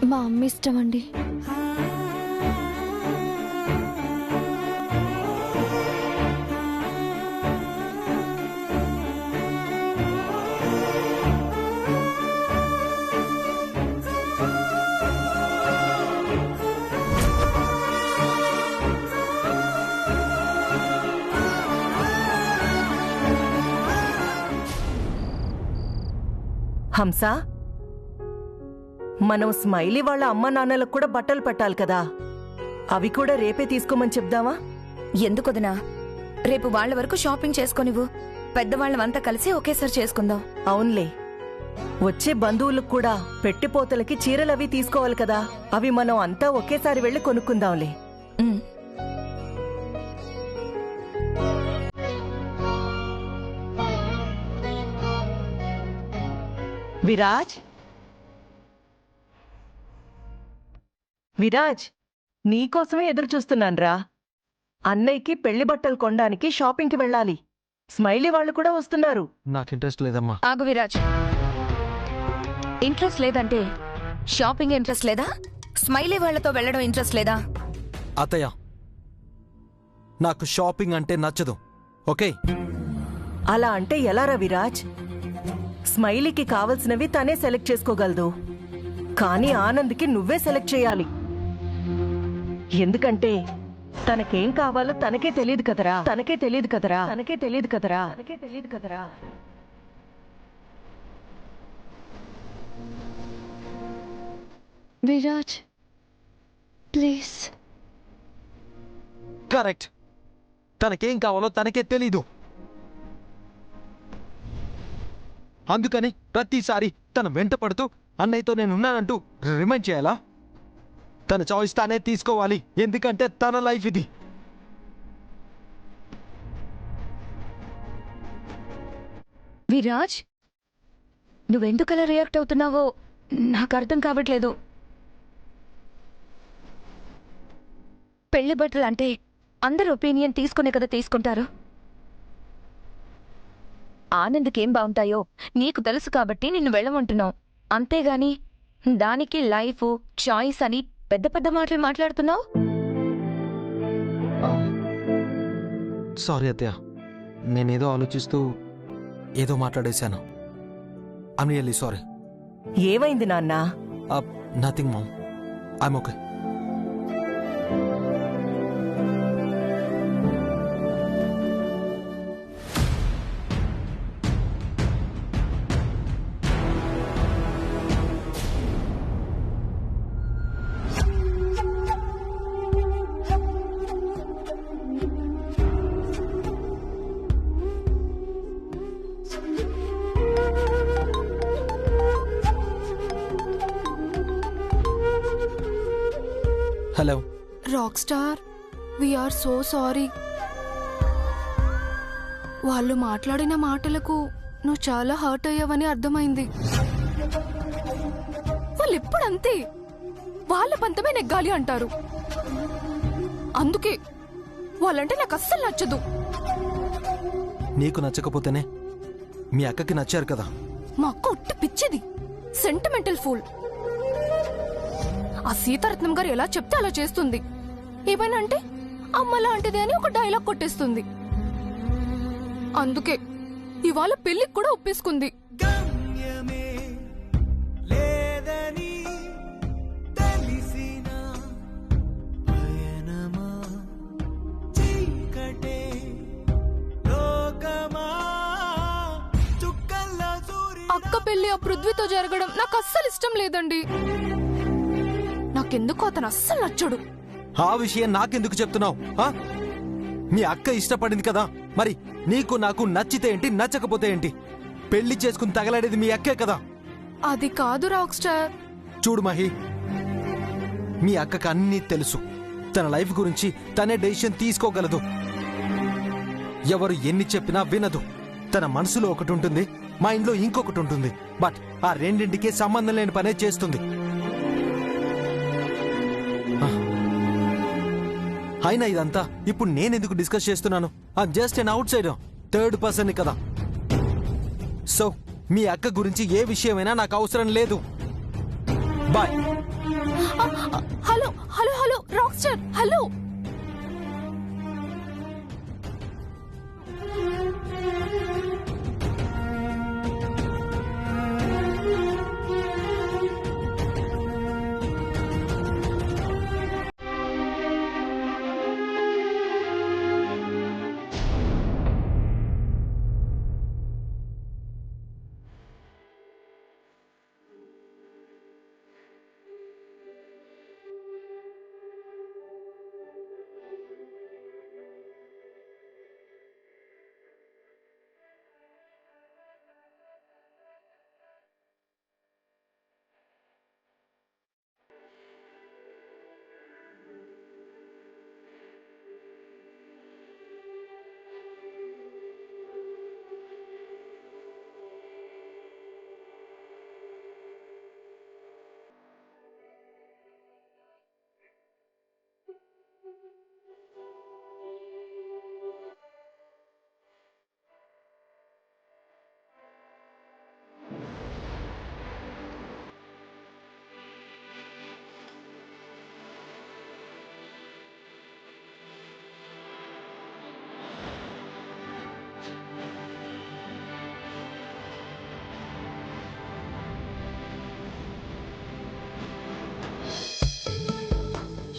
మా అమ్మ ఇష్టం అండి. హంస, మనం స్మైలీ వాళ్ళ అమ్మ నాన్నలకు కూడా బట్టలు పెట్టాలి కదా, అవి కూడా రేపే తీసుకోమని చెప్దామా? ఎందుకొదినా, రేపు వాళ్ల వరకు షాపింగ్ చేసుకోనివ్వు. పెద్దవాళ్ళమంతా కలిసి ఒకేసారి చేసుకుందాం. అవునులే, వచ్చే బంధువులకు కూడా పెట్టిపోతలకి చీరలవి తీసుకోవాలి కదా, అవి మనం అంతా ఒకేసారి వెళ్లి కొనుక్కుందాంలే. విరాజ్, విరాజ్, నీకోసమే ఎదురు చూస్తున్నాన్రా. అన్నయ్యకి పెళ్లి బట్టలు కొనడానికి షాపింగ్కి వెళ్ళాలి. స్మైలీ వాళ్ళు కూడా వస్తున్నారు. నాకు ఇంట్రెస్ట్ లేదమ్మా. ఆగు విరాజ్, ఇంట్రెస్ట్ లేదంటే షాపింగ్ ఇంట్రెస్ట్ లేదా? స్మైలీ వాళ్లతో వెళ్లడం ఇంట్రెస్ట్ లేదా? అత్తయ్య, నాకు షాపింగ్ అంటే నచ్చదు. ఓకే? అలా అంటే ఎలారా విరాజ్? స్మైలీకి కావలసినవి తనే సెలెక్ట్ చేసుకోగలదు, కానీ ఆనంద్కి నువ్వే సెలెక్ట్ చేయాలి. ఎందుకంటే తనకేం కావాలో తనకే తెలియదు కదరా. విరాజ్ ప్లీజ్. కరెక్ట్, తనకేం కావాలో తనకే తెలీదు. అందుకని ప్రతిసారి తన వెంట పడుతూ అన్నయ్యతో నేనున్నానంటూ రిమైండ్ చేయాలా? తన చాయిస్ తానే తీసుకోవాలి, ఎందుకంటే తన లైఫ్ ఇది. విరాజ్, నువ్వెందుకలా రియాక్ట్ అవుతున్నావో నాకు అర్థం కావట్లేదు. పెళ్లి బట్టలు అంటే అందరు ఒపీనియన్ తీసుకునే కదా తీసుకుంటారు. ఆనంద్కేం బాగుంటాయో నీకు తెలుసు కాబట్టి నిన్ను వెళ్ళమంటున్నావు, అంతేగాని దానికి లైఫ్ చాయిస్ అని పెద్ద పెద్ద మాటలు మాట్లాడుతున్నావు. సారీ అత్తయ్య, నేనేదో ఆలోచిస్తూ ఏదో మాట్లాడేశాను. I'm really sorry. ఏమైంది నాన్న? Nothing mom, I'm okay. Hello rock star, we are so sorry. వాళ్ళు మాట్లాడిన మాటలకు నువ్వు చాలా హర్ట్ అయ్యావని అర్థమైంది. వాళ్ళు ఎప్పుడంతే వాళ్ళ పంతమే నెగ్గాలి అంటారు. అందుకే వాళ్ళంటే నాకు అస్సలు నచ్చదు. నీకు నచ్చకపోతేనే మీ అక్కకి నచ్చారు కదా. మా అక్క ఒట్టి పిచ్చిది, సెంటిమెంటల్ ఫూల్. ఆ సీతారత్నం గారు ఎలా చెప్తే అలా చేస్తుంది. ఏమైనా అంటే అమ్మ లాంటిది అని ఒక డైలాగ్ కొట్టేస్తుంది. అందుకే ఇవాళ పెళ్లికి కూడా ఒప్పేసుకుంది. అక్క పెళ్లి ఆ పృథ్వీతో జరగడం నాకు అస్సలు ఇష్టం లేదండి. నాకెందుకు అతను అస్సలు నచ్చడు. ఆ విషయం నాకెందుకు చెప్తున్నావు? మీ అక్క ఇష్టపడింది కదా, మరి నీకు నాకు నచ్చితే ఏంటి, నచ్చకపోతే ఏంటి? పెళ్లి చేసుకుని తగలాడేది మీ అక్కే కదా. అది కాదు రాక్ స్టార్. చూడు మహి, మీ అక్కకు అన్నీ తెలుసు. తన లైఫ్ గురించి తనే డెసిషన్ తీసుకోగలదు. ఎవరు ఎన్ని చెప్పినా వినదు. తన మనసులో ఒకటి ఉంటుంది, మైండ్లో ఇంకొకటి ఉంటుంది. బట్ ఆ రెండింటికి సంబంధం లేని పనే చేస్తుంది. అయినా ఇదంతా ఇప్పుడు నేనెందుకు డిస్కస్ చేస్తున్నాను? I'm just an outsider, third person కదా. సో మీ అక్క గురించి ఏ విషయమైనా నాకు అవసరం లేదు. Bye. Hello hello hello rock star, hello.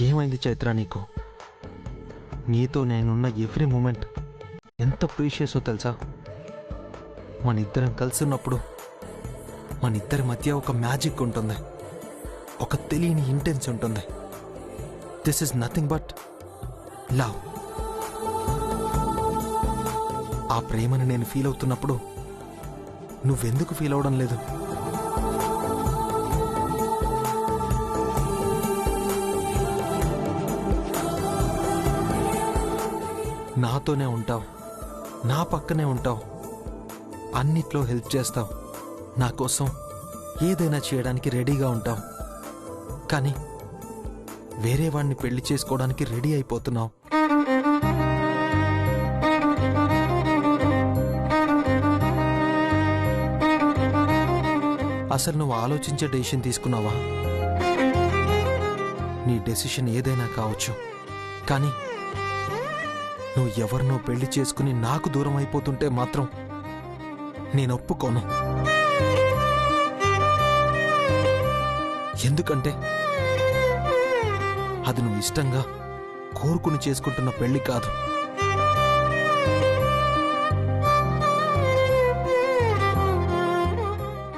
ఏమైంది చైత్ర నీకు? నీతో నేనున్న ఎవ్రీ మూమెంట్ ఎంత ప్రీషియసో తెలుసా? మన ఇద్దరం కలిసి ఉన్నప్పుడు మన ఇద్దరి మధ్య ఒక మ్యాజిక్ ఉంటుంది, ఒక తెలియని ఇంటెన్స్ ఉంటుంది. This is nothing but love. ఆ ప్రేమను నేను ఫీల్ అవుతున్నప్పుడు నువ్వెందుకు ఫీల్ అవడం లేదు? నాతోనే ఉంటావు, నా పక్కనే ఉంటావు, అన్నిట్లో హెల్ప్ చేస్తావు, నా కోసం ఏదైనా చేయడానికి రెడీగా ఉంటావు. కానీ వేరే వాడిని పెళ్లి చేసుకోవడానికి రెడీ అయిపోతున్నావు. అసలు నువ్వు ఆలోచించే డెసిషన్ తీసుకున్నావా? నీ డెసిషన్ ఏదైనా కావచ్చు, కానీ నువ్వు ఎవరినో పెళ్లి చేసుకుని నాకు దూరం అయిపోతుంటే మాత్రం నేను ఒప్పుకోను. ఎందుకంటే అది నువ్వు ఇష్టంగా కోరుకుని చేసుకుంటున్న పెళ్లి కాదు.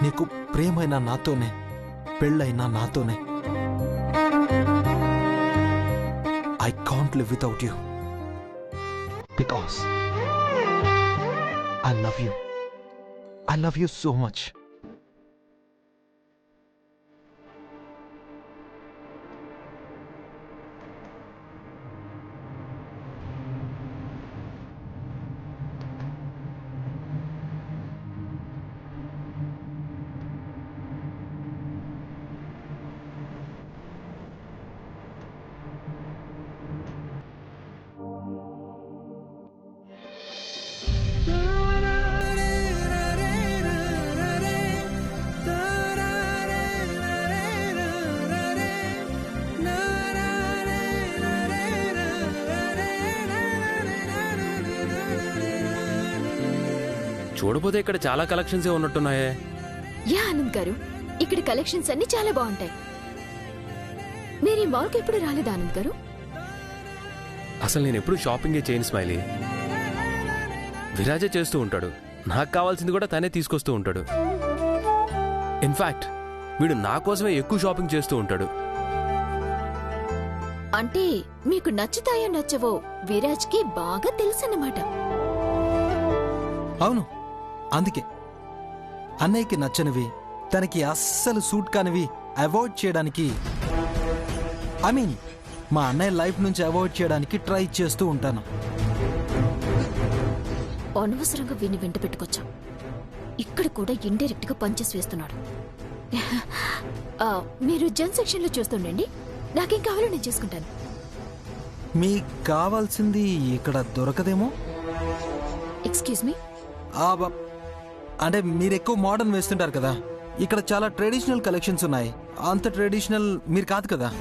నీకు ప్రేమైనా నాతోనే, పెళ్ళైనా నాతోనే. I can't live without you. Because I love you. I love you so much. చూడబోతే ఇక్కడ చాలా కలెక్షన్స్ ఉన్నట్టున్నాయే. యా ఆనంద్ గారు, ఇక్కడ కలెక్షన్స్ అన్ని చాలా బాగుంటాయి. మీరు ఈ మాల్కి ఎప్పుడు రాలేదు ఆనంద్ గారు? అసలు నేను ఎప్పుడు షాపింగే చేయను స్మైలీ. విరాజే చేస్తూ ఉంటాడు, నాకు కావాల్సింది కూడా తనే తీసుకొస్తూ ఉంటాడు. ఇన్ఫాక్ట్ వీడు నా కోసమే ఎక్కువ షాపింగ్ చేస్తూ ఉంటాడు. అంటే మీకు నచ్చుతాయో నచ్చవో విరాజ్కి బాగా తెలుసన్నమాట. అవును, అందుకే అన్నయ్యకి నచ్చనివి, తనకి అస్సలు సూట్ కానివి అవాయిడ్ చేయడానికి, మా అన్నయ్య లైఫ్ నుంచి అవాయిడ్ చేయడానికి ట్రై చేస్తూ ఉంటాను. అనవసరంగా వీడిని వెంట పెట్టుకొచ్చాం. ఇక్కడ కూడా ఇండైరెక్ట్ గా పనిచేసి వేస్తున్నాడు. మీరు జెన్ సెక్షన్ లో చూస్తుండండి, నాకేం కావాలో నేను చేసుకుంటాను. మీకు కావాల్సింది ఇక్కడ దొరకదేమో. Excuse me. అంటే మీరు ఎక్కువ మోడర్న్ వేస్తుంటారు కదా, ఇక్కడ చాలా ట్రెడిషనల్ కలెక్షన్స్ ఉన్నాయి. అంత ట్రెడిషనల్ మీరు కాదు కదా.